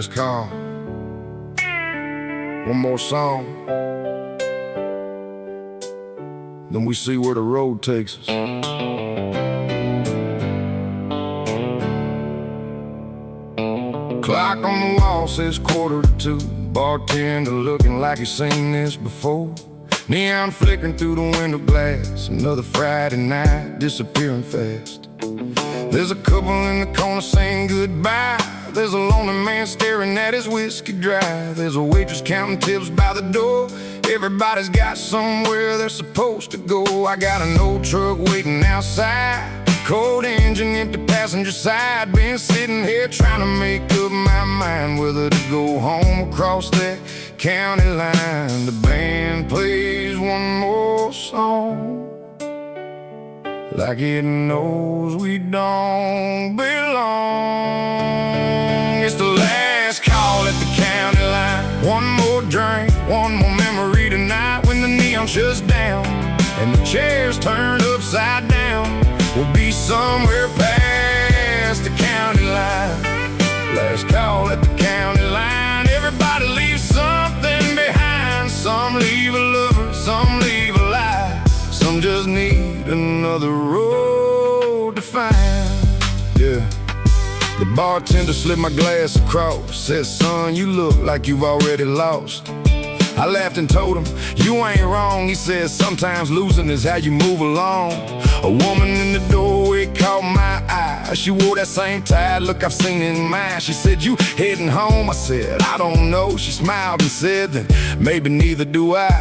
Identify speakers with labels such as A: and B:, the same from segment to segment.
A: Last call. One more song, then we see where the road takes us. Clock on the wall says 1:45. Bartender looking like he's seen this before. Neon flickering through the window glass. Another Friday night disappearing fast. There's a couple in the corner saying goodbye. There's a lonely man staring at his whiskey dry. There's a waitress counting tips by the door. Everybody's got somewhere they're supposed to go. I got an old truck waiting outside, cold engine, empty passenger side. Been sitting here trying to make up my mind whether to go home across that county line. The band plays one more song, like it knows we don't belong. It's the last call at the county line. One more drink, one more memory tonight. When the neon shuts down and the chairs turn upside down, we'll be somewhere past the county line. Last call at the county line. Everybody leaves something behind. Some leave a lover, some leave a lie. Some just need another road to find. Yeah. The bartender slipped my glass across. Said, son, you look like you've already lost. I laughed and told him, you ain't wrong. He said, sometimes losing is how you move along. A woman in the doorway caught my eye. She wore that same tired look I've seen in mine. She said, you heading home? I said, I don't know. She smiled and said, then maybe neither do I.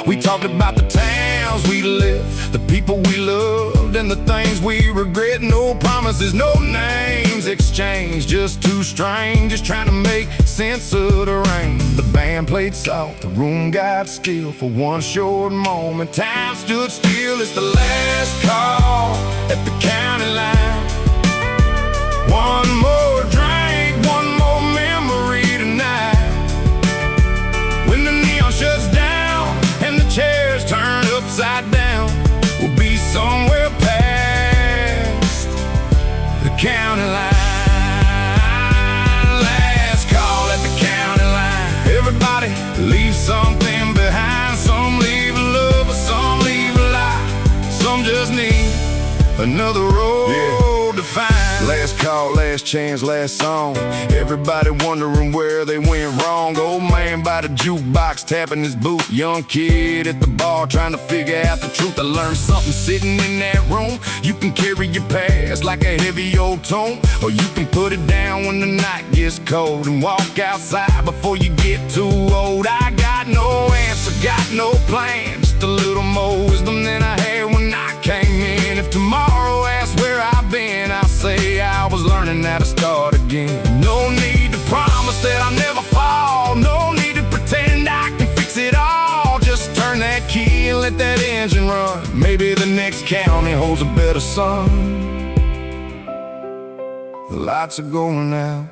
A: We talked about the towns we lived, the people we loved, and the things we regret. No promises, no names exchanged, just two strangers trying to make sense of the rain. The band played soft, the room got still for one short moment. Time stood still. It's the last call at the county line. One more drink, one more memory tonight. When the neon shuts down and the chairs turn upside down, we'll be somewhere past the county line. Last call at the county line. Everybody leave something behind. Some leave a love, some leave a lie. Some just need another road to find. Last call, last chance, last song. Everybody wondering where they went wrong. Old man by the jukebox tapping his boot. Young kid at the bar trying to figure out the truth. I learned something sitting in that room. You can carry your past like a heavy old tome, or you can put it down when the night gets cold and walk outside before you get too old. I got no answer, got no plan, just a little more wisdom than I had when I came in. If tomorrow asks where I've been, I'll say I was learning how to start again. No need to promise that I'll never fall. No need to pretend I can fix it all. Just turn that key and let that engine run. Maybe the next county holds a better sun. The lights are going out,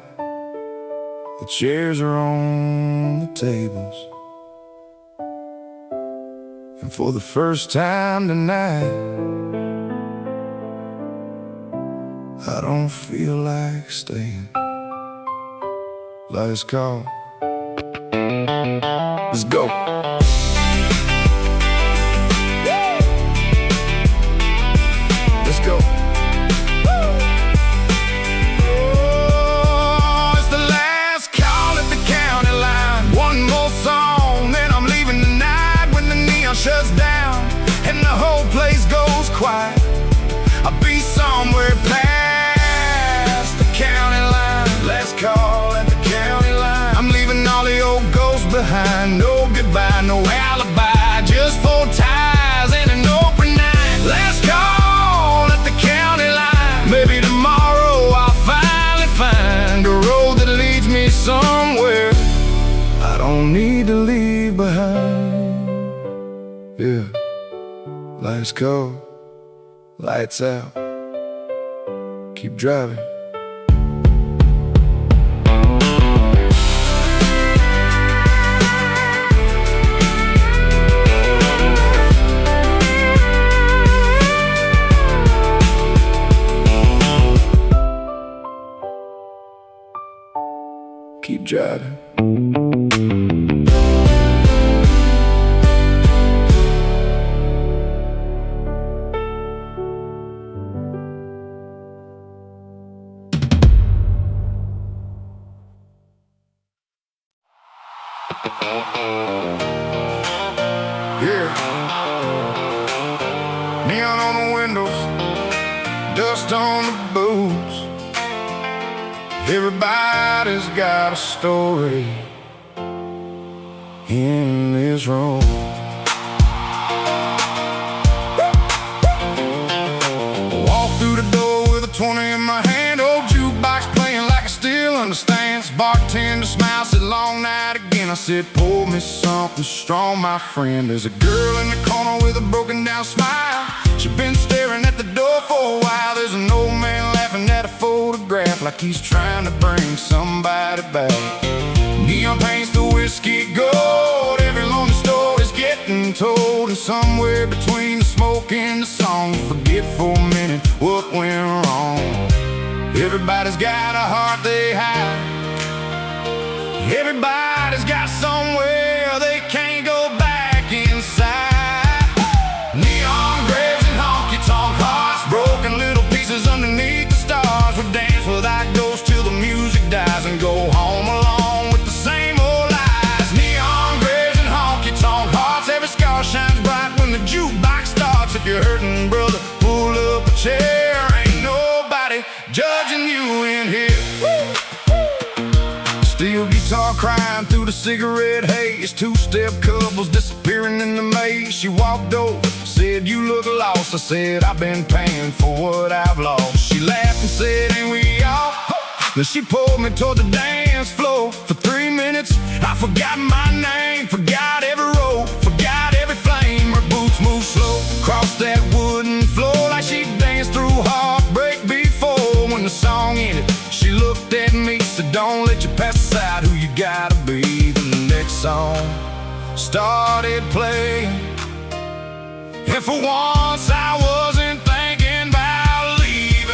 A: the chairs are on the tables, and for the first time tonight, I don't feel like staying. Last call. Let's go. Let's go. Oh, it's the last call at the county line. One more song, then I'm leaving tonight. When the neon shuts down and the whole place goes quiet, I'll be somewhere past the county line. Last call at the county line. I'm leaving all the old ghosts behind. No goodbye, no alibi, just four ties and an open night. Last call at the county line. Maybe tomorrow I'll finally find a road that leads me somewhere I don't need to leave behind. Yeah. Last call. Lights out. Keep driving. keep driving. Yeah. Neon on the windows, dust on the boots. Everybody's got a story in this room. Walk through the door with a 20 in my hand, old jukebox playing like I still understands. Bartender smiles, said long night again. I said, pour me something strong, my friend. There's a girl in the corner with a broken down smile. She's been staring at the door for a while. There's an old man laughing at a photograph like he's trying to bring somebody back. Neon paints the whiskey gold. Every lonely story's getting told. And somewhere between the smoke and the song, forget for a minute what went wrong. Everybody's got a heart they hide. Everybody's got somewhere they can't go back inside. Neon graves and honky-tonk hearts, broken little pieces underneath the stars. We dance without ghosts till the music dies and go home alone with the same old lies. Neon graves and honky-tonk hearts, every scar shines bright when the jukebox starts. If you're hurting, brother, pull up a chair. Ain't nobody judging you in here. Steel guitar crying through the cigarette haze. Two-step couples disappearing in the maze. She walked over, said, you look lost. I said, I've been paying for what I've lost. She laughed and said, ain't we all? Then she pulled me toward the dance floor. For 3 minutes, I forgot my name, forgot every row, forgot every flame. Her boots moved slow across that wooden floor like she danced through heartbreak before. When the song ended, she looked at me, said, don't let you pass aside who you gotta be. The next song started playing, and for once I wasn't thinking about leaving.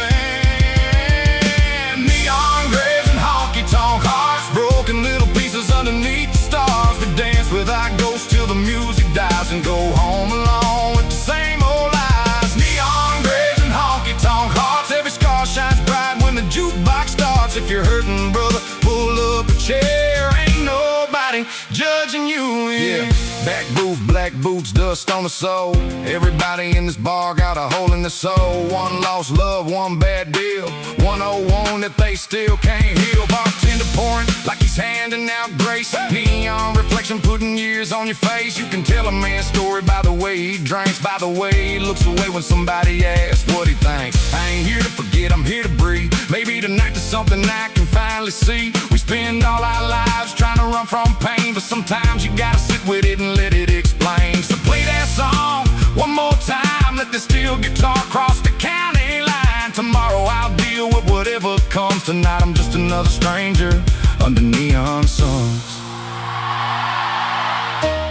A: Neon graves and honky-tonk hearts, broken little pieces underneath the stars. We dance without ghosts till the music dies and go home alone with the same old lies. Neon graves and honky-tonk hearts, every scar shines bright when the jukebox starts. If you're hurting, brother, pull up a chair. Ain't nobody judging you in. Yeah. Back booth, black boots, dust on the soul. Everybody in this bar got a hole in their soul. One lost love, one bad deal, one old wound that they still can't heal. Bartender pouring like he's handing out grace. Neon reflection putting years on your face. You can tell a man's story by the way he drinks, by the way he looks away when somebody asks what he thinks. I ain't here to forget, I'm here to breathe. Maybe tonight there's something I can finally see. We spend all our lives trying to run from pain, but sometimes you gotta sit with it and let it explain. So play that song one more time, let the steel guitar cross the county line. Tomorrow I'll deal with whatever comes. Tonight I'm just another stranger under neon suns.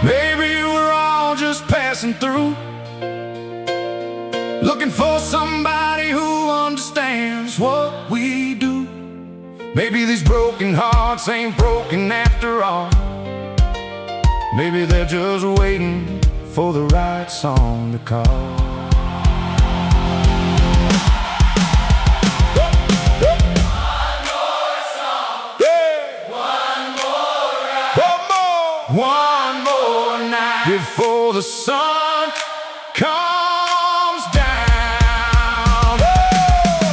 A: Maybe we're all just passing through, looking for somebody who understands what we do. Maybe these broken hearts ain't broken after all. Maybe they're just waiting for the right song to call. One more night before the sun comes down.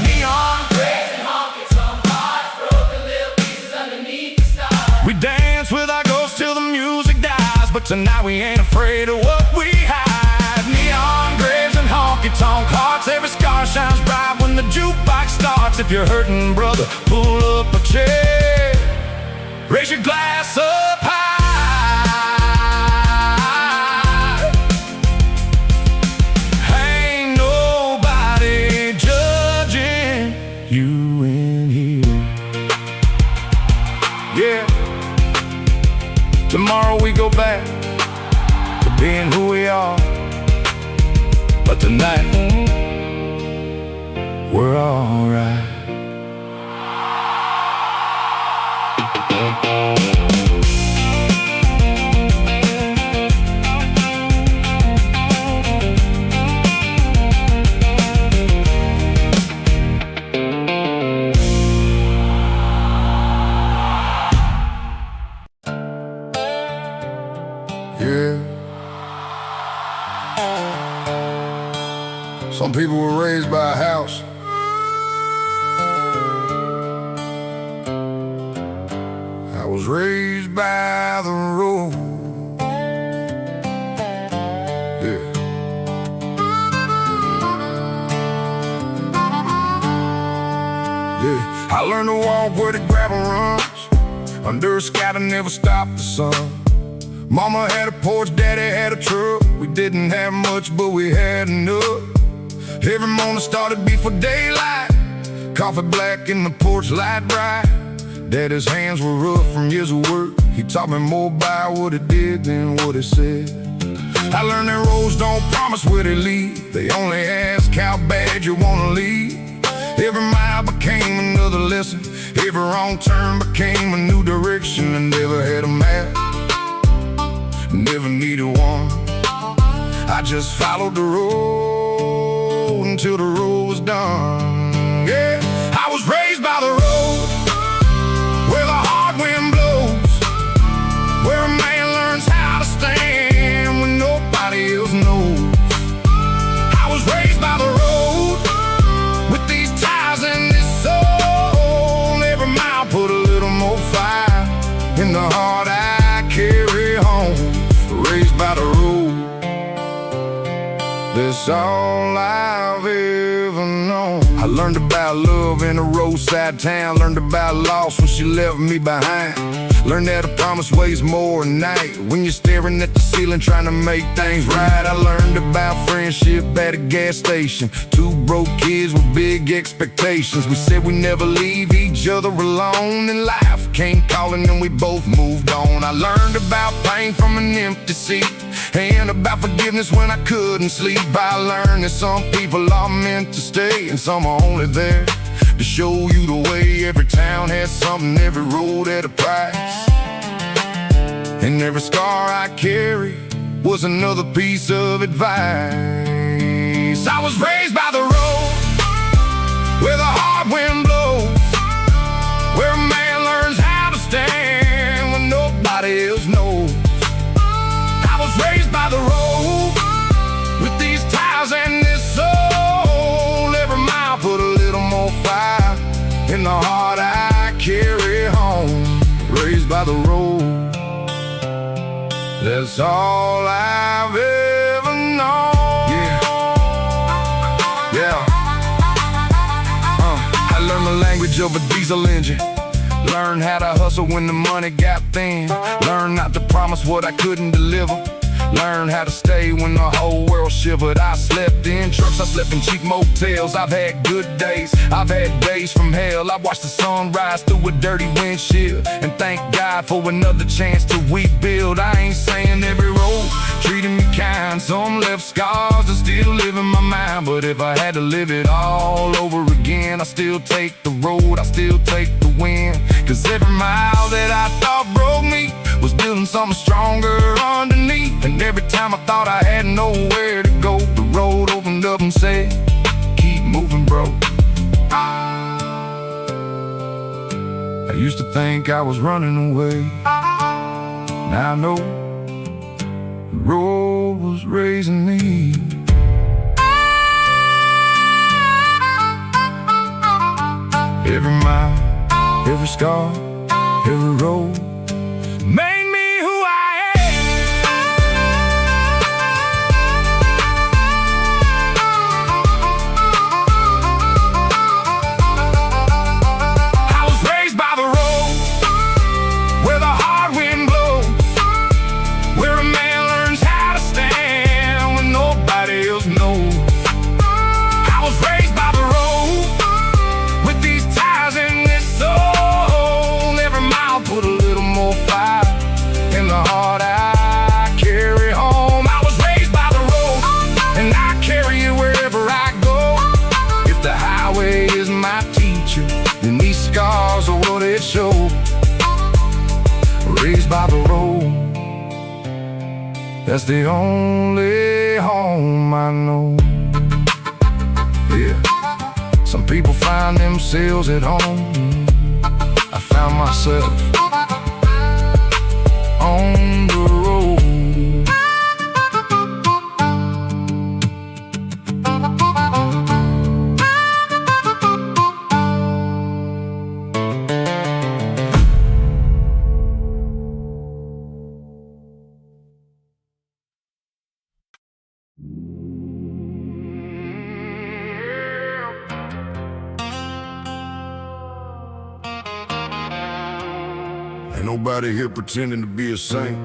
A: Neon graves and honky-tonk hearts, broken little pieces underneath the stars. We dance with our ghosts till the music dies, but tonight we ain't afraid of what we hide. Neon graves and honky-tonk hearts, every scar shines bright when the jukebox starts. If you're hurting, brother, pull up a chair, raise your glass up high. You in here. Yeah. Tomorrow we go back to being who we are, but tonight we're alright. Some people were raised by a house. I was raised by the road. Yeah. Yeah. I learned to walk where the gravel runs, under a sky that never stopped the sun. Mama had a porch, daddy had a truck. We didn't have much, but we had enough. Every morning started before daylight, coffee black and the porch light bright. Daddy's hands were rough from years of work. He taught me more by what he did than what he said. I learned that roads don't promise where they lead. They only ask how bad you wanna leave. Every mile became another lesson. Every wrong turn became a new direction. I never had a map, never needed one. I just followed the road until the road was done. Yeah, I was raised by the road, where the hard wind blows, where a man learns how to stand when nobody else knows. I was raised by the road, with these ties and this soul. Every mile put a little more fire in the heart I carry home. Raised by the road, that's all I've ever known. I learned about love in a roadside town. Learned about loss when she left me behind. Learned that a promise weighs more at night, when you're staring at the ceiling trying to make things right. I learned about friendship at a gas station. Two broke kids with big expectations. We said we never leave each other alone, and life came calling and we both moved on. I learned about pain from an empty seat, and about forgiveness when I couldn't sleep. I learned that some people are meant to stay, and some are only there to show you the way. Every town has something, every road had a price, and every scar I carry was another piece of advice. I was raised by the road, where the hard wind blows, where a man learns how to stand when nobody else knows. I was raised by the road, with these ties and this soul. Every mile put a little more fire in the heart I carry home. Raised by the road, that's all I've ever known. Yeah, yeah. I learned the language of a diesel engine. Learned how to hustle when the money got thin. Learned not to promise what I couldn't deliver. Learned how to stay when the whole world shivered. I slept in trucks, I slept in cheap motels. I've had good days, I've had days from hell. I watched the sun rise through a dirty windshield, and thank God for another chance to rebuild. I ain't saying every road treated me kind. Some left scars that still live in my mind, but if I had to live it all over again, I still take the road, I still take the win. Cause every mile that I thought broke me was building something stronger underneath. And every time I thought I had nowhere to go, the road opened up and said, keep moving, bro. I used to think I was running away. Now I know the road was raising me. Every mile, every scar, every road made me who I am. I was raised by the road, where the hard wind blows, where a man learns how to stand when nobody else knows. I was raised by the road, with these ties and this soul. Every mile put a little more fire in the heart I carry home. I was raised by the road, and I carry it wherever I go. If the highway is my teacher, then these scars are what it shows. Raised by the road, that's the only home I know. Yeah, some people find themselves at home. I found myself on the road. Ain't nobody here pretending to be a saint.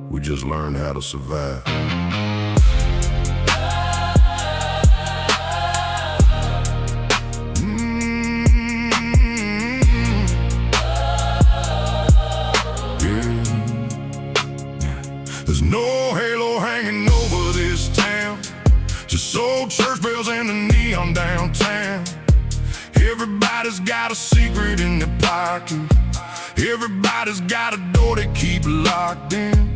A: We just learned how to survive. There's no halo hanging over this town, just old church bells and the neon downtown. Everybody's got a secret in their pocket. Everybody's got a door they keep locked in.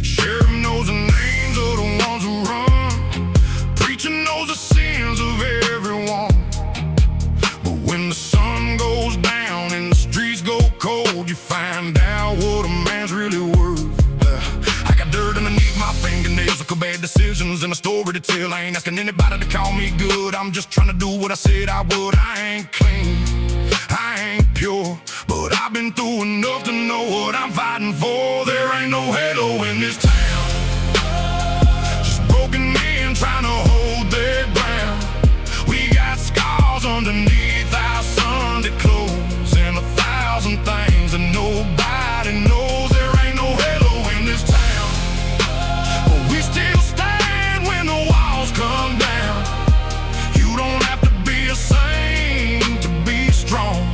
A: Sheriff knows the names of the ones who run. Preacher knows the sins of everyone. But when the sun goes down and the streets go cold, you find out what a man's really worth. I got dirt underneath my fingernails, a couple bad decisions and a story to tell. I ain't asking anybody to call me good, I'm just trying to do what I said I would. I ain't clean, I ain't pure, but I've been through enough to know what I'm fighting for. There ain't no halo in this town, just broken men trying to hold their ground. We got scars underneath our Sunday clothes and 1,000 things that nobody knows. There ain't no halo in this town, but we still stand when the walls come down. You don't have to be a saint to be strong.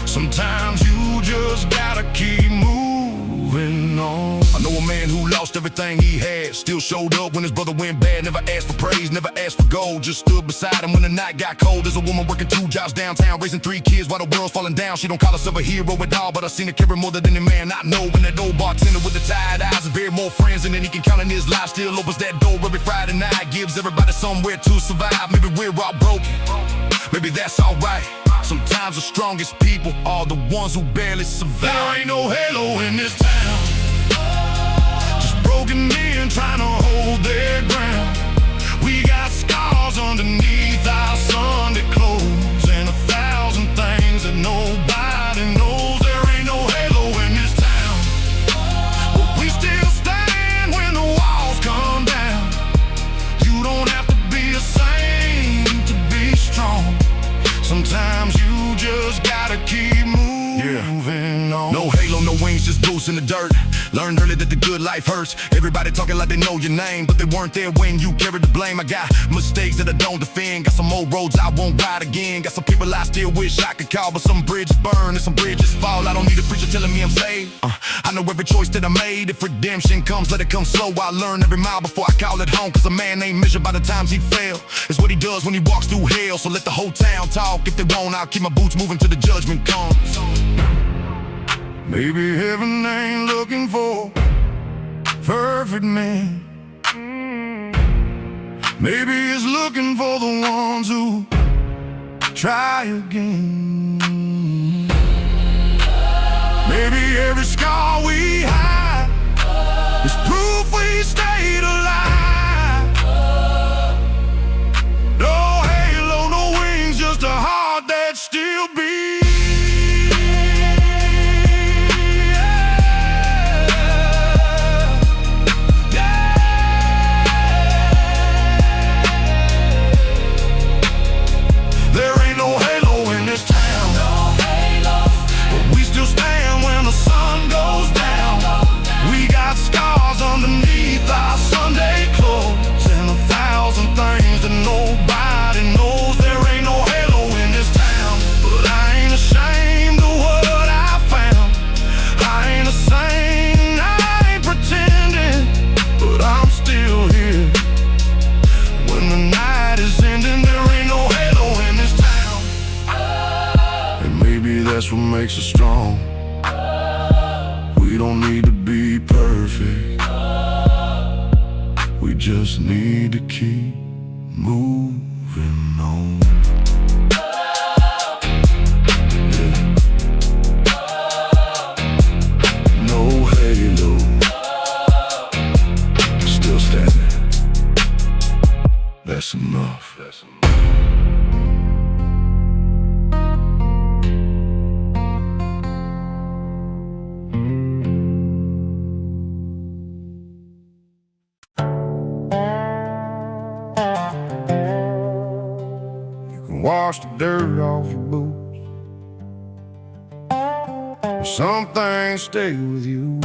A: Sometimes you just gotta keep moving on. I know a man who lost everything he had, still showed up when his brother went bad. Never asked for praise, never asked for gold, just stood beside him when the night got cold. There's a woman working 2 jobs downtown, raising 3 kids while the world's falling down. She don't call herself a hero at all, but I seen her carry more than any man I know. When that old bartender with the tired eyes has buried more friends than he can count in his life, still opens that door every Friday night, gives everybody somewhere to survive. Maybe we're all broken, maybe that's alright. Sometimes the strongest people are the ones who barely survive. There ain't no halo in this town, just broken men trying to hold their ground. We got scars underneath our Sunday clothes and 1,000 things that nobody knows. There ain't no halo in this town, but we still stand when the walls come down. You don't have to be a saint to be strong. Sometimes you just gotta keep moving on. No halo, no wings, just boots in the dirt. Learned early that the good life hurts. Everybody talking like they know your name, but they weren't there when you carried the blame. I got mistakes that I don't defend, got some old roads I won't ride again. Got some people I still wish I could call, but some bridges burn and some bridges fall. I don't need a preacher telling me I'm saved. I know every choice that I made. If redemption comes, let it come slow. I learn every mile before I call it home, cause a man ain't measured by the times he failed. It's what he does when he walks through hell. So let the whole town talk. If they won't, I'll keep my boots moving till the judgment comes. Maybe heaven ain't looking for perfect men. Maybe it's looking for the ones who try again. Maybe every scar we hide is proof we stayed alive. No halo, no wings, just a heart that still beats. That's what makes us strong. We don't need to be perfect, we just need to keep moving on. Yeah. No halo, still standing. That's enough. Wash the dirt off your boots, Some things stay with you.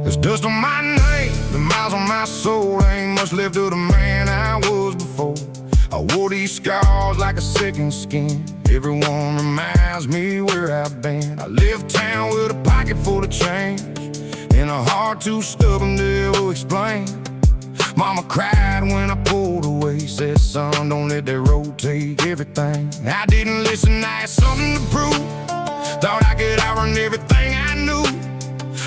A: There's dust on my name, the miles on my soul. Ain't much left of the man I was before. I wore these scars like a second skin. Everyone reminds me where I've been. I left town with a pocket full of change and a heart too stubborn to ever explain. Mama cried when I pulled away, said, son, don't let that road take everything. I didn't listen, I had something to prove. Thought I could outrun everything I knew,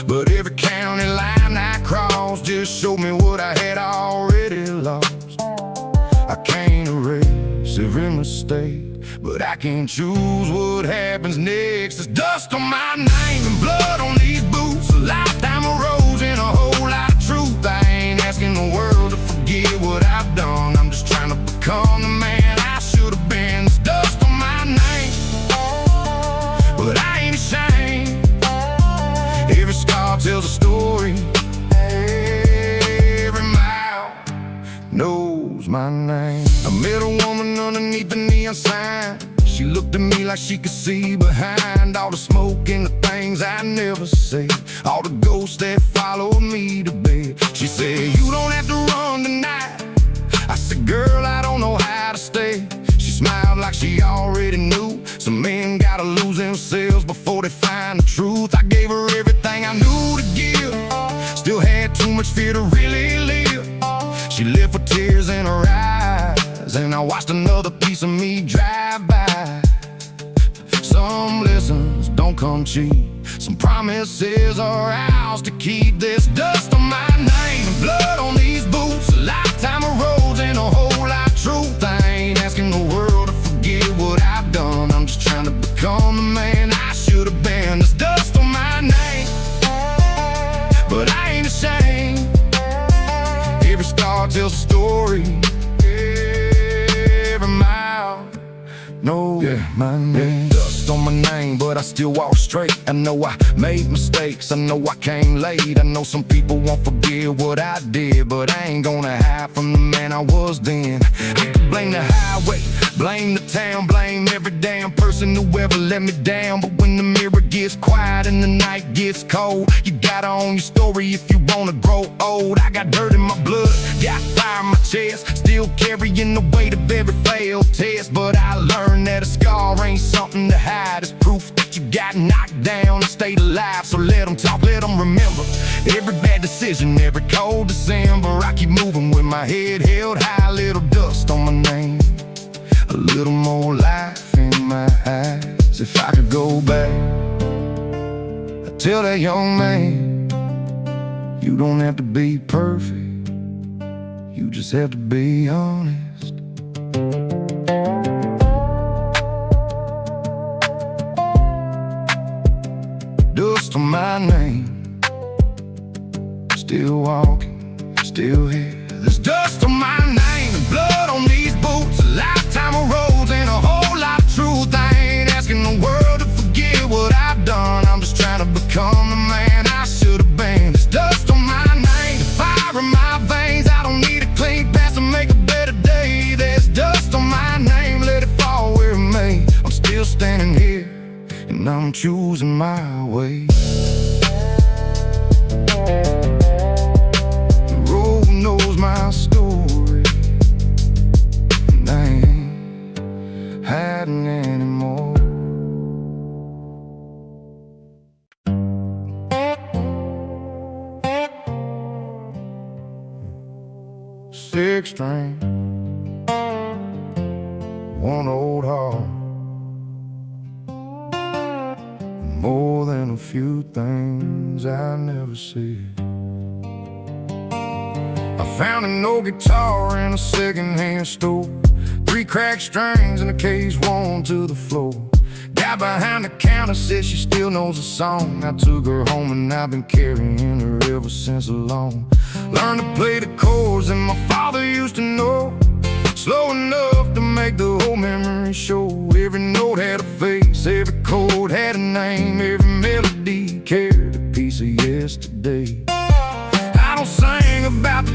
A: but every county line I crossed just showed me what I had already lost. I can't erase every mistake, but I can choose what happens next. There's dust on my name and blood on these boots, a lifetime of roads and a whole lot of truth. I ain't asking the world to forget what I've done, I'm just trying to become the man I should have been. There's dust on my name, but I ain't ashamed. Every scar tells a story, every mile knows my name. I met a woman underneath the neon sign. She looked at me like she could see behind all the smoke and the things I never said, all the ghosts that followed me to bed. She said, you don't have to run tonight. I said, girl, I don't know how to stay. She smiled like she already knew. Some men gotta lose themselves before they find the truth. I gave her everything I knew to give, still had too much fear to really live. She lived for tears in her eyes, and I watched another piece of me drive by. Some lessons don't come cheap, some promises are ours to keep. There's dust on my name and blood on these boots, a lifetime of roads and a whole lot of truth. I ain't asking the world to forget what I've done, I'm just trying to become the man I should have been. There's dust on my name, but I ain't ashamed. Every scar tells a story, every mile knows my name. Dust on my name, but I still walk straight. I know I made mistakes, I know I came late. I know some people won't forget what I did, but I ain't gonna hide from the man I was then. I could blame the highway, blame the town, blame every damn person who ever let me down. But when the mirror gets quiet and the night gets cold, you gotta own your story if you wanna grow old. I got dirt in my blood, got fire in my chest, still carrying the weight of every failed test. But I learned that a scar ain't something to hide, it's proof that you got knocked down and stayed alive. So let them talk, let them remember every bad decision, every cold December. I keep moving with my head held high, a little dust on my name, a little more life in my eyes. If I could go back, I'd tell that young man, you don't have to be perfect, you just have to be honest. Dust on my name, still walking, still here. There's dust on my name and blood on these boots, a lifetime of roads and a whole lot of truth. I ain't asking the world to forget what I've done, I'm just trying to become the man I should have been. There's dust on my name, the fire in my veins, I don't need a clean past to make a better day. There's dust on my name, let it fall where it may. I'm still standing here and I'm choosing my way. The road knows my story, and I ain't hiding anymore. Six string, one old heart, more than a few things I never said. I found an old guitar in a secondhand store, 3 cracked strings and a case worn to the floor. Guy behind the counter said she still knows the song. I took her home and I've been carrying her ever since along. Learned to play the chords that my father used to know, slow enough to make the whole memory show. Every note had a face, every chord had a name, every melody carried a piece of yesterday. I don't sing about the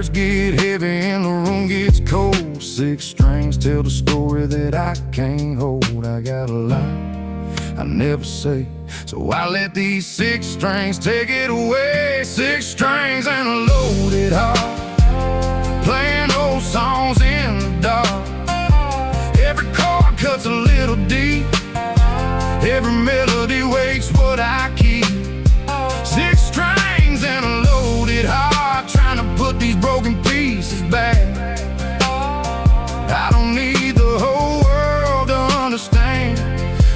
A: words get heavy and the room gets cold. Six strings tell the story that I can't hold. I got a lie I never say, so I let these six strings take it away. Six strings and a loaded heart, playing old songs in the dark. Every chord cuts a little deep, every melody wakes what I keep. Six strings and a loaded heart, trying to put these broken pieces back. I don't need the whole world to understand,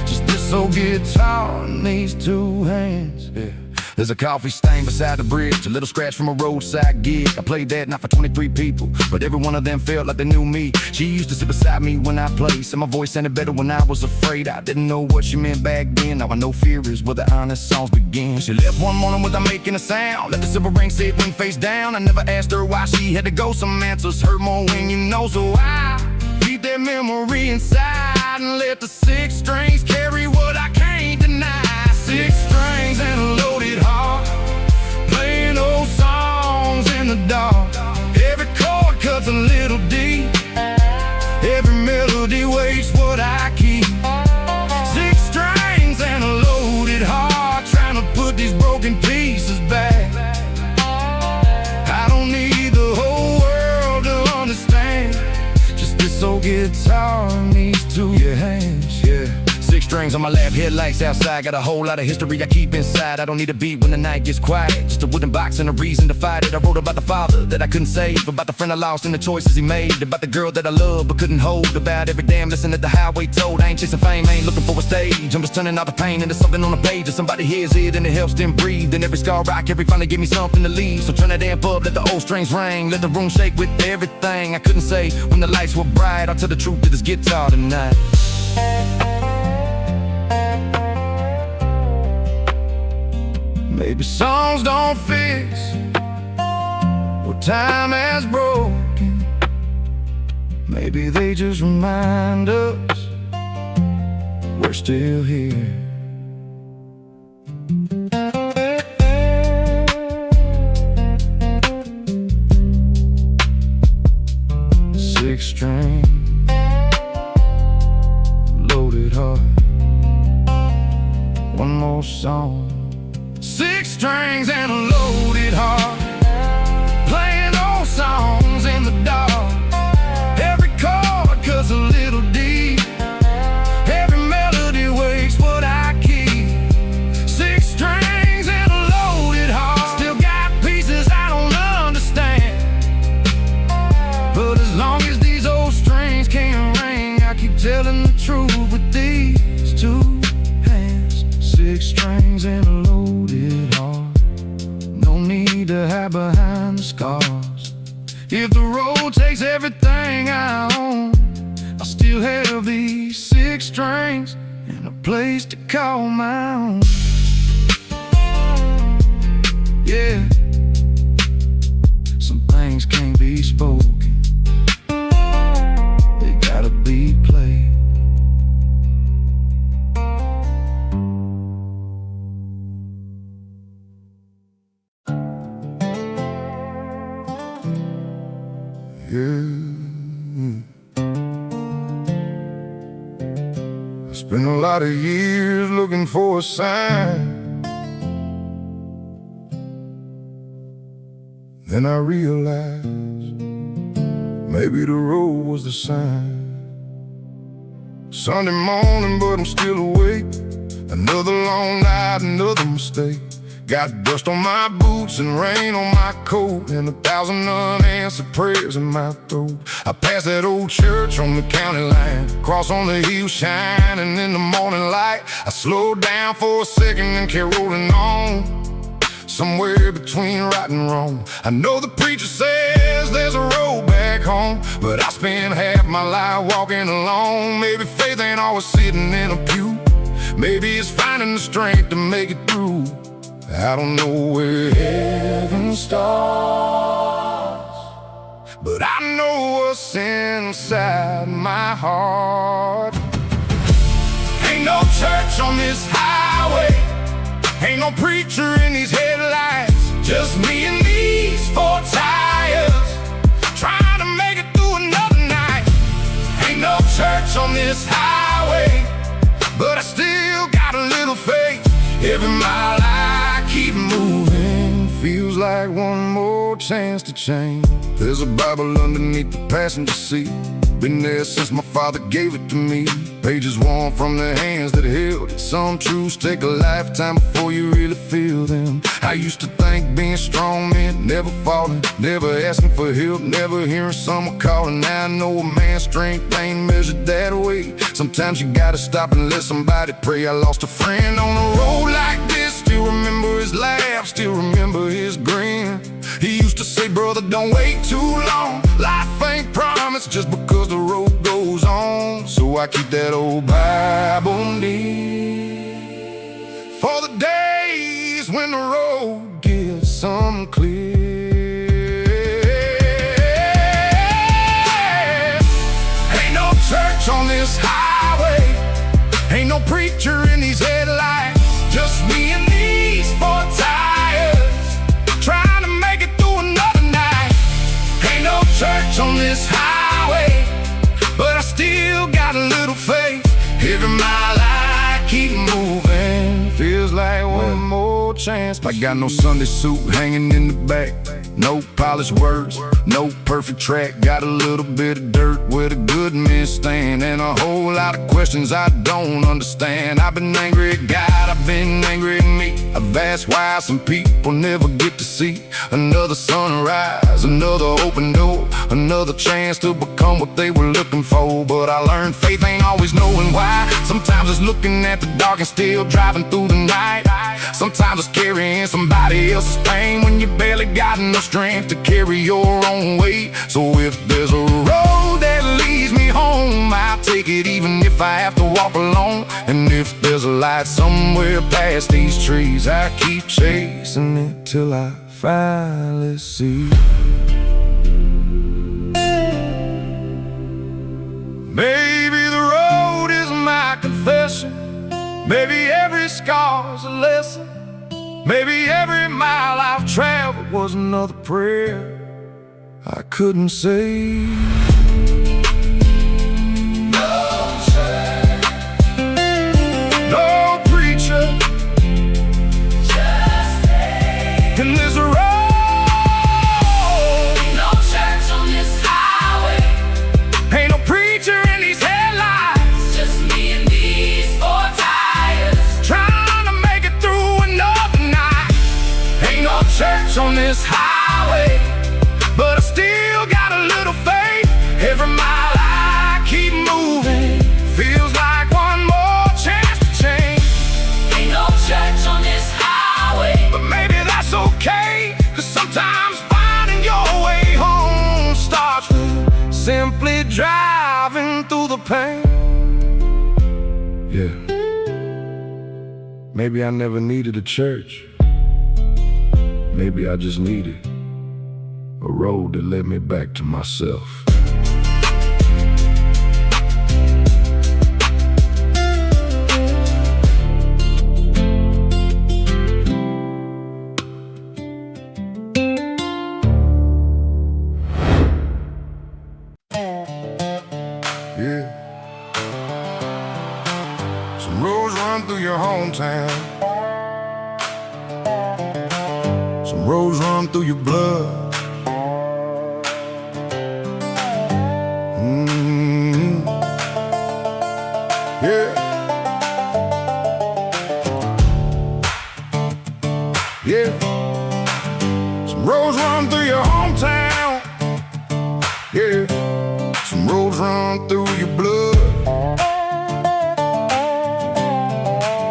A: just this old guitar and these two hands. Yeah. There's a coffee stain beside the bridge, a little scratch from a roadside gig. I played that not for 23 people, but every one of them felt like they knew me. She used to sit beside me when I played, said my voice sounded better when I was afraid. I didn't know what she meant back then, now I know fear is where the honest songs begin. She left one morning without making a sound, let the silver ring sit when face down. I never asked her why she had to go, some answers hurt more when you know. So I keep that memory inside and let the six strings carry what I can't deny. Six strings and a loaded heart, playing old songs in the dark. Every chord cuts a little deep, every melody waits what I keep. Six strings and a loaded heart, trying to put these broken pieces back. I don't need the whole world to understand, just this old guitar and these two hands. Yeah. Six strings on my lap, headlights outside. Got a whole lot of history I keep inside. I don't need a beat when the night gets quiet, just a wooden box and a reason to fight it. I wrote about the father that I couldn't save, about the friend I lost and the choices he made, about the girl that I loved but couldn't hold, about every damn lesson that the highway told. I ain't chasing fame, I ain't looking for a stage, I'm just turning all the pain into something on a page. If somebody hears it and it helps them breathe, then every scar rock, every finally give me something to leave. So turn that amp up, let the old strings ring, let the room shake with everything I couldn't say when the lights were bright. I'll tell the truth to this guitar tonight. Maybe songs don't fix what time has broken. Maybe they just remind us we're still here. Six string, loaded heart, one more song. Six strings and a loaded heart, playing old songs in the dark. Every chord cuts a little deep, every melody wakes what I keep. Six strings and a loaded heart, still got pieces I don't understand, but as long as these old strings can't ring, I keep telling the truth with these two hands. Six strings and a loaded heart, no need to hide behind the scars. If the road takes everything I own, I still have these six strings and a place to call my own. Yeah, some things can't be spoken, they gotta be played. I spent a lot of years looking for a sign, then I realized maybe the road was the sign. Sunday morning, but I'm still awake. Another long night, another mistake. Got dust on my boots and rain on my coat, and 1,000 unanswered prayers in my throat. I passed that old church on the county line, cross on the hill shining in the morning light. I slowed down for a second and kept rolling on, somewhere between right and wrong. I know the preacher says there's a road back home, but I spent half my life walking alone. Maybe faith ain't always sitting in a pew, maybe it's finding the strength to make it through. I don't know where heaven starts, but I know what's inside my heart. Ain't no church on this highway, ain't no preacher in these headlights, just me and these four tires. this highway, but I still got a little faith. Every mile I keep moving feels like one more chance to change. There's a Bible underneath the passenger seat, been there since my father gave it to me. Pages worn from the hands that held it. Some truths take a lifetime before you really feel them. I used to think being strong meant never falling, never asking for help, never hearing someone calling. Now I know a man's strength ain't measured that way. Sometimes you gotta stop and let somebody pray. I lost a friend on the road like this. Still remember his laugh, still remember his grin. He used to say, brother, don't wait too long. Life ain't promised just because the road goes on. So I keep that old Bible near for the days when the road gets unclear. Ain't no church on this highway, ain't no preacher in these headlights, just me and these four tires, trying to make it through another night. Ain't no church on this highway, but I still got a little faith. Every mile I keep moving feels like one more chance. I got no Sunday suit hanging in the back, no polished words, no perfect track. Got a little bit of dirt where the good men stand, and a whole lot of questions I don't understand. I've been angry at God, I've been angry at me. I've asked why some people never get to see another sunrise, another open door, another chance to become what they were looking for. But I learned faith ain't always knowing why. Sometimes it's looking at the dark and still driving through the night. Sometimes it's carrying somebody else's pain when you barely got enough strength to carry your own weight. So if there's a road that leads me home, I'll take it even if I have to walk alone. And if there's a light somewhere past these trees, I keep chasing it till I finally see. Maybe the road is my confession, maybe every scar's a lesson, maybe every mile I've traveled was another prayer I couldn't say. No church, no preacher, just stay in this road. Ain't no church on this highway, ain't no preacher in these headlights, just me and these four tires, trying to make it through another night. Ain't no church on this highway, but I still got a little faith. Every mile I keep moving feels like one more chance to change. Ain't no church on this highway, but maybe that's okay, 'cause sometimes finding your way home starts with simply driving through the pain. Yeah, maybe I never needed a church. Maybe I just needed a road that led me back to myself. Yeah. Some roads run through your hometown, some roads run through your blood. Yeah. Yeah. Some roads run through your hometown. Yeah. Some roads run through your blood.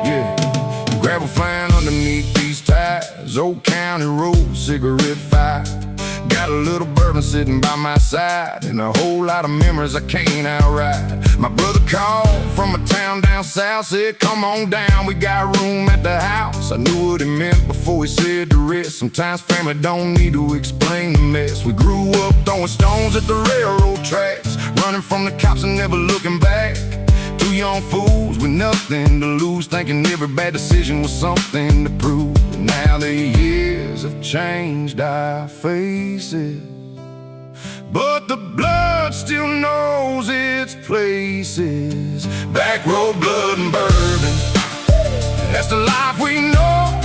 A: Yeah. Gravel flying underneath these tires, old county road, cigarette fire. Got a little bourbon sitting by my side, and a whole lot of memories I can't outride. My brother called from a town down south, said come on down, we got room at the house. I knew what he meant before he said the rest. Sometimes family don't need to explain the mess. We grew up throwing stones at the railroad tracks, running from the cops and never looking back. Two young fools with nothing to lose, thinking every bad decision was something to prove. And now the years have changed our faces, but the blood still knows its places. Back road, blood, and bourbon, that's the life we know.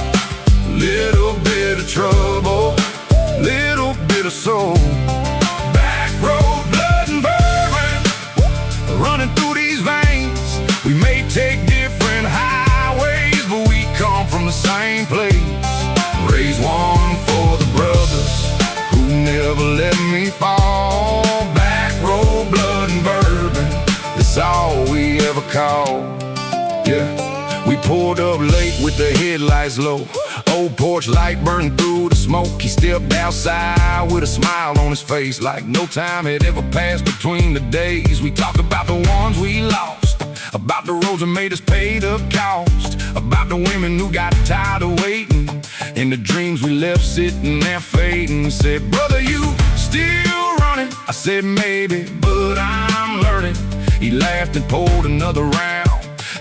A: Little bit of trouble, little bit of soul. Back road, blood, and bourbon, running through these veins. We may take different highways, but we come from the same place. Raise one for the brothers who never let me fall. Back road, blood, and bourbon, that's all we ever call. Yeah, we pulled up late with the headlights low. Old porch light burning through the smoke. He stepped outside with a smile on his face, like no time had ever passed between the days. We talked about the ones we lost, about the roads that made us pay the cost, about the women who got tired of waiting, and the dreams we left sitting there fading. Said, brother, you still running? I said, maybe, but I'm learning. He laughed and pulled another round.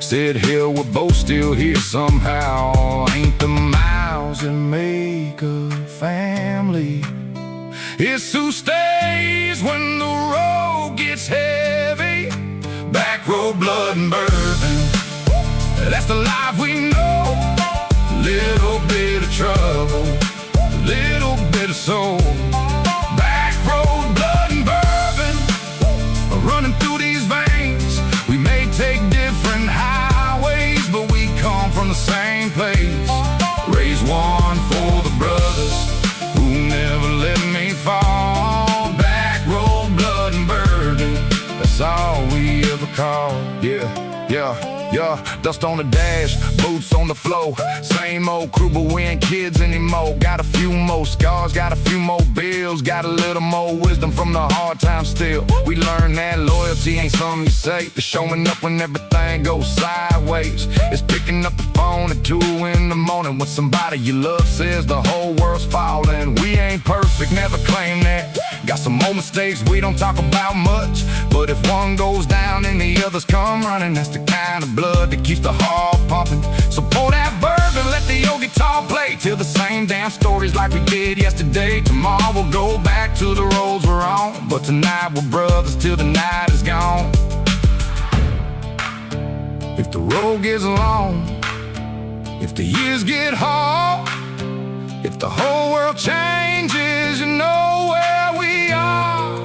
A: Said, hell, we're both still here somehow. Ain't the miles that make a family, it's who stays when the road gets heavy. Back road, blood, and bourbon, that's the life we know. Little bit of trouble, little bit of soul. Back road, blood, and bourbon, running through these veins. We may take different highways, but we come from the same place. Raise one for the brothers who never let me fall. Back road, blood, and bourbon, that's all we ever call. Yeah, dust on the dash, boots on the floor. Same old crew, but we ain't kids anymore. Got a few more scars, got a few more bills, got a little more wisdom from the hard times still. We learned that loyalty ain't something you say. It's showing up when everything goes sideways. It's picking up the phone at 2 in the morning when somebody you love says the whole world's falling. We ain't perfect, never claim that. Got some more mistakes we don't talk about much, but if one goes down and the others come running, that's the kind of blood that keeps the heart pumping. So pour that bourbon, let the old guitar play, till the same damn stories like we did yesterday. Tomorrow we'll go back to the roads we're on, but tonight we're brothers till the night is gone. If the road gets long, if the years get hard, if the whole world changes, you know where we are.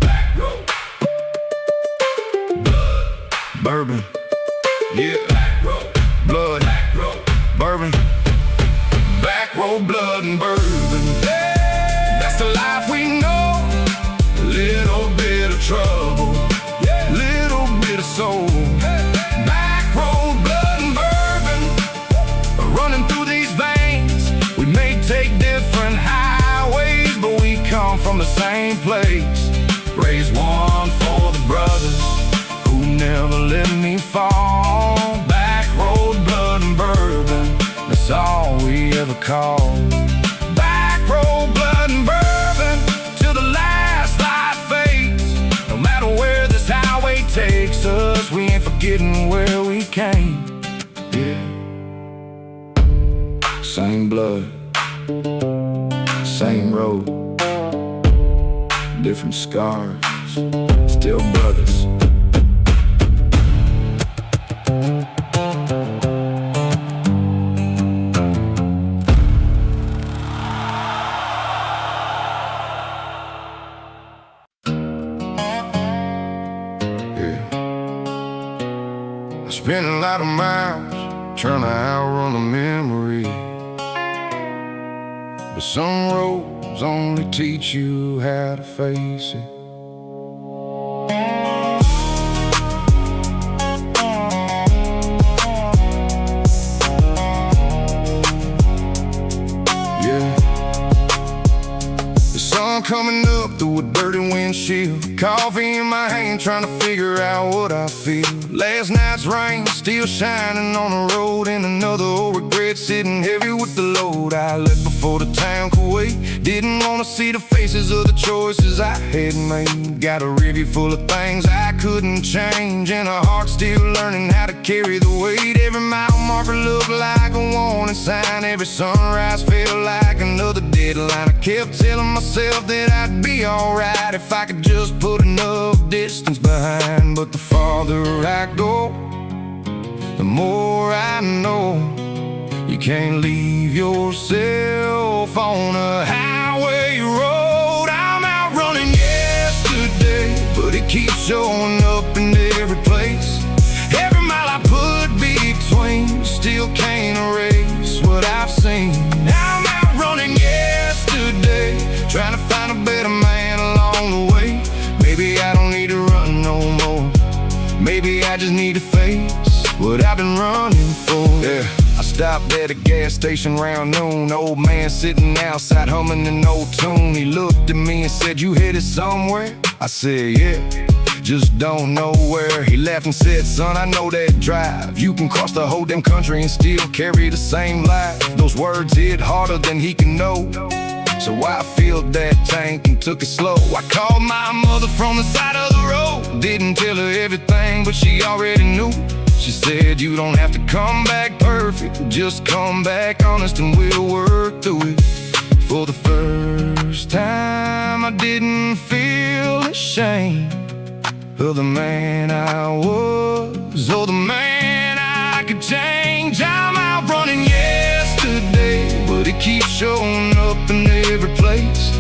A: Back road, blood, bourbon, yeah. Back road, blood, back road, bourbon. Back road, blood, and bourbon, that's the life we know. Little bit of trouble, little bit of soul. Back road, blood, and bourbon, running through these veins. We may take different highways, but we come from the same place. Raise one for the brothers who never let me fall. Back road, blood, and bourbon, that's all we ever call. Back road, blood, and bourbon, till the last light fades. No matter where this highway takes us, we ain't forgetting where we came. Yeah. Same blood, same road, different scars, still brothers. Spent a lot of miles trying to outrun the memory, but some roads only teach you how to face it. Yeah, the sun coming up through a dirty windshield, coffee in my hand, trying to figure out what I feel. Last night's rain still shining on the road, and another old regret sitting heavy with the load. I left before the town could wait, didn't want to see the faces of the choices I had made. Got a review full of things I couldn't change, and a heart still learning how to carry the weight. Every mile marker looked like a warning sign, every sunrise felt like an another deadline. I kept telling myself that I'd be alright if I could just put enough distance behind. But the farther I go, the more I know you can't leave yourself on a highway road. I'm out running yesterday, but it keeps showing up in every place. Every mile I put between still can't erase what I've seen. I'm out running yesterday, trying to find a better man along the way. Maybe I don't need to run no more. Maybe I just need to face what I've been running for. Yeah. I stopped at a gas station around noon. Old man sitting outside humming an old tune. He looked at me and said, "You headed somewhere?" I said, "Yeah, just don't know where." He laughed and said, "Son, I know that drive. You can cross the whole damn country and still carry the same life." Those words hit harder than he can know, so I filled that tank and took it slow. I called my mother from the side of the road. Didn't tell her everything, but she already knew. She said, "You don't have to come back perfect, just come back honest and we'll work through it." For the first time I didn't feel ashamed of the man I was, or the man I could change. I'm out running yesterday, but it keeps showing up in every place.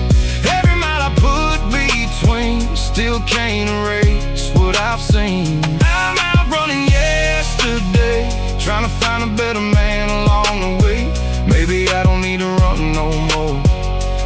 A: Every mile I put between still can't erase what I've seen. I'm out running yesterday, trying to find a better man along the way. Maybe I don't need to run no more.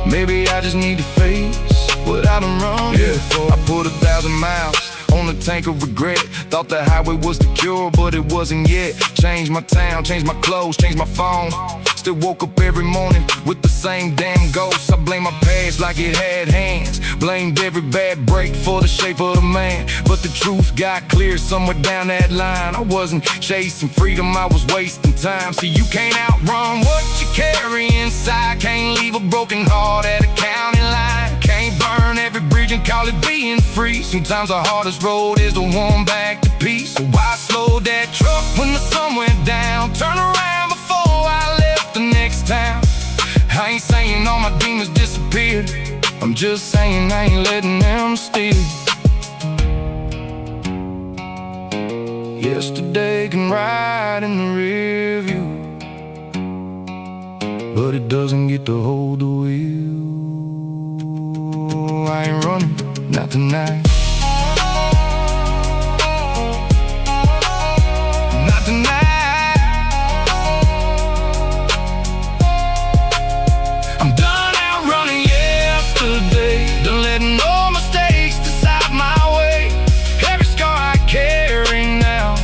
A: Maybe I just need to face what I've been running for. I put 1,000 miles on the tank of regret. Thought the highway was the cure, but it wasn't yet. Changed my town, changed my clothes, changed my phone. Still woke up every morning with the same damn ghosts. I blame my past like it had hands. Blamed every bad break for the shape of the man. But the truth got clear somewhere down that line. I wasn't chasing freedom, I was wasting time. See, you can't outrun what you carry inside. Can't leave a broken heart at a county line. Can't burn every bridge and call it being free. Sometimes the hardest road is the one back to peace. So I slowed that truck when the sun went down. Turn around before I left the next town. I ain't saying all my demons disappeared, I'm just saying I ain't letting them steal. Yesterday can ride in the rear view, but it doesn't get to hold the wheel. I ain't running, not tonight. Not tonight. I'm done out running yesterday, done letting no mistakes decide my way. Every scar I carry now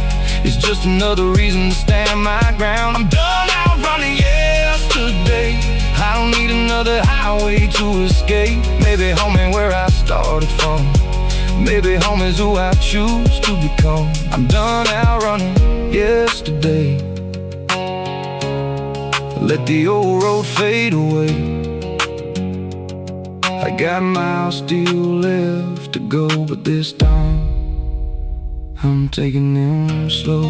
A: is just another reason to stand my ground. I'm done out running yesterday, I don't need another highway to escape. Maybe home ain't where I started from, maybe home is who I choose to become. I'm done out running yesterday, let the old road fade away. I got miles still left to go, but this time I'm taking them slow.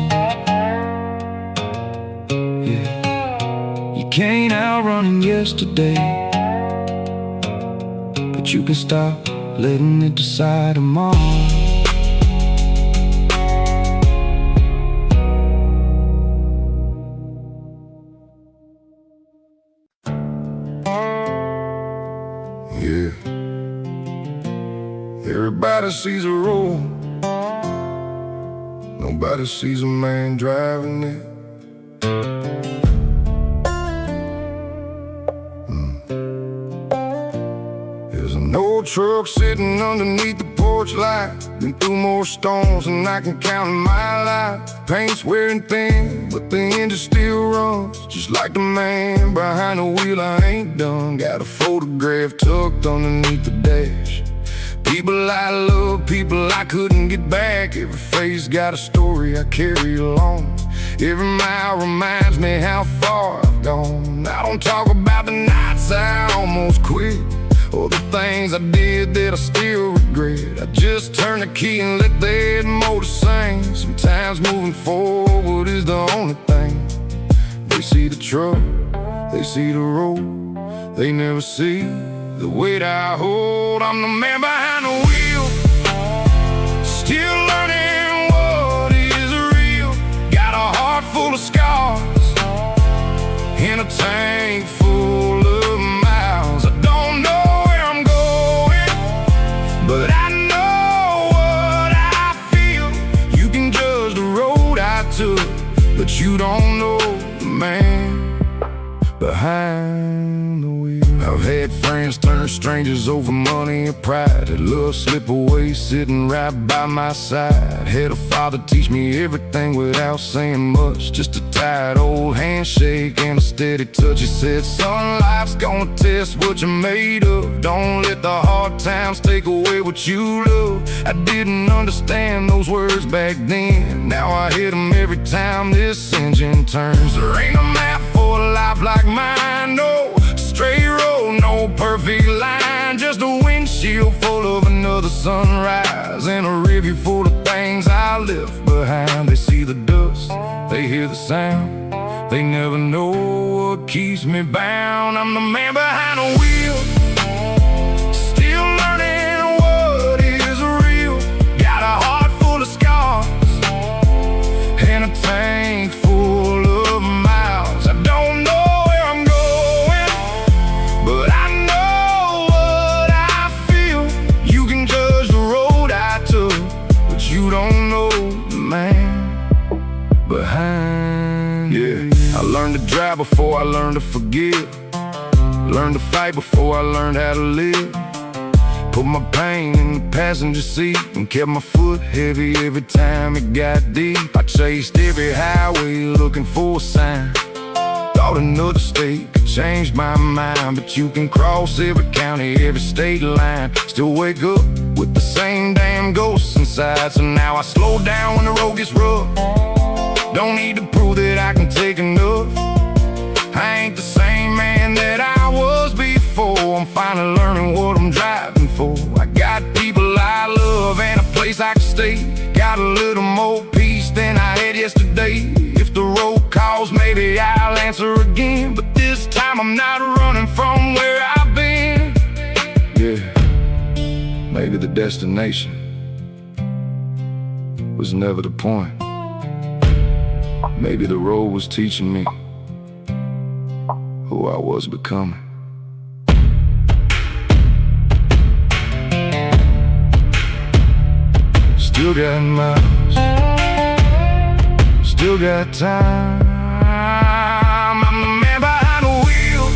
A: Yeah, you can't outrun yesterday, but you can stop letting it decide tomorrow. Yeah, everybody sees a road, nobody sees a man driving it. There's an old truck sitting underneath the porch light. Been through more storms than I can count in my life. Paint's wearing thin, but the engine still runs. Just like the man behind the wheel, I ain't done. Got a photograph tucked underneath the dash. People I love, people I couldn't get back. Every face got a story I carry along. Every mile reminds me how far I've gone. I don't talk about the nights I almost quit, or the things I did that I still regret. I just turn the key and let that motor sing. Sometimes moving forward is the only thing. They see the truck, they see the road, they never see the weight I hold. I'm the man behind the wheel, still learning what is real. Got a heart full of scars in a tank full of miles. I don't know where I'm going, but I know what I feel. You can judge the road I took, but you don't know the man behind the wheel. I've had friends turn strangers over money and pride. Had love slip away sitting right by my side. Had a father teach me everything without saying much. Just a tight old handshake and a steady touch. He said, son, life's gonna test what you're made of. Don't let the hard times take away what you love. I didn't understand those words back then. Now I hit them every time this engine turns. There ain't a map for a life like mine, no straight road, no perfect line. Just a windshield full of another sunrise, and a review full of things I left behind. They see the dust, they hear the sound, they never know what keeps me bound. I'm the man behind the wheel, still learning what is real. Got a heart full of scars and a tank full of miles. I don't know where I'm going, but I know what I feel. You can judge the road I took, but you don't know the man behind. Yeah, I learned to drive before I learned to forgive. Learned to fight before I learned how to live. Put my pain in the passenger seat and kept my foot heavy every time it got deep. I chased every highway looking for a sign. Thought another state could change my mind, but you can cross every county, every state line, still wake up with the same damn ghosts inside. So now I slow down when the road gets rough. Don't need to prove that I can take enough. I ain't the same man that I was before. I'm finally learning what I'm driving for. I got people I love and a place I can stay. Got a little more peace than I had yesterday. If the road calls, maybe I'll answer again, but this time I'm not running from where I've been. Yeah, maybe the destination was never the point. Maybe the road was teaching me who I was becoming. Still got miles, still got time. I'm the man behind the wheel,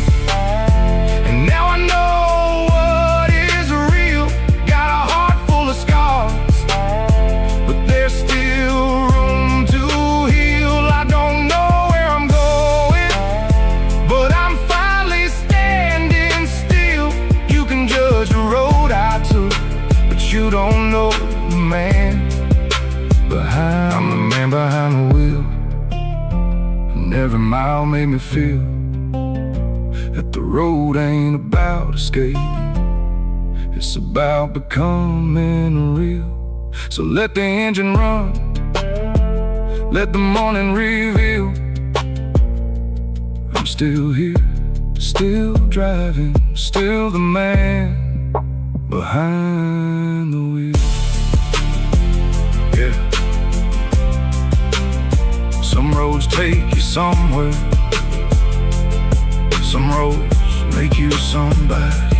A: and now I know what is real. Got a heart full of scars, but there's still room to heal. I don't know where I'm going, but I'm finally standing still. You can judge the road I took, but you don't know the man behind. I'm the man behind the wheel, and every mile made me feel that the road ain't about escaping, it's about becoming real. So let the engine run, let the morning reveal. I'm still here, still driving, still the man behind the wheel. Yeah. Some roads take you somewhere, some roads make you somebody.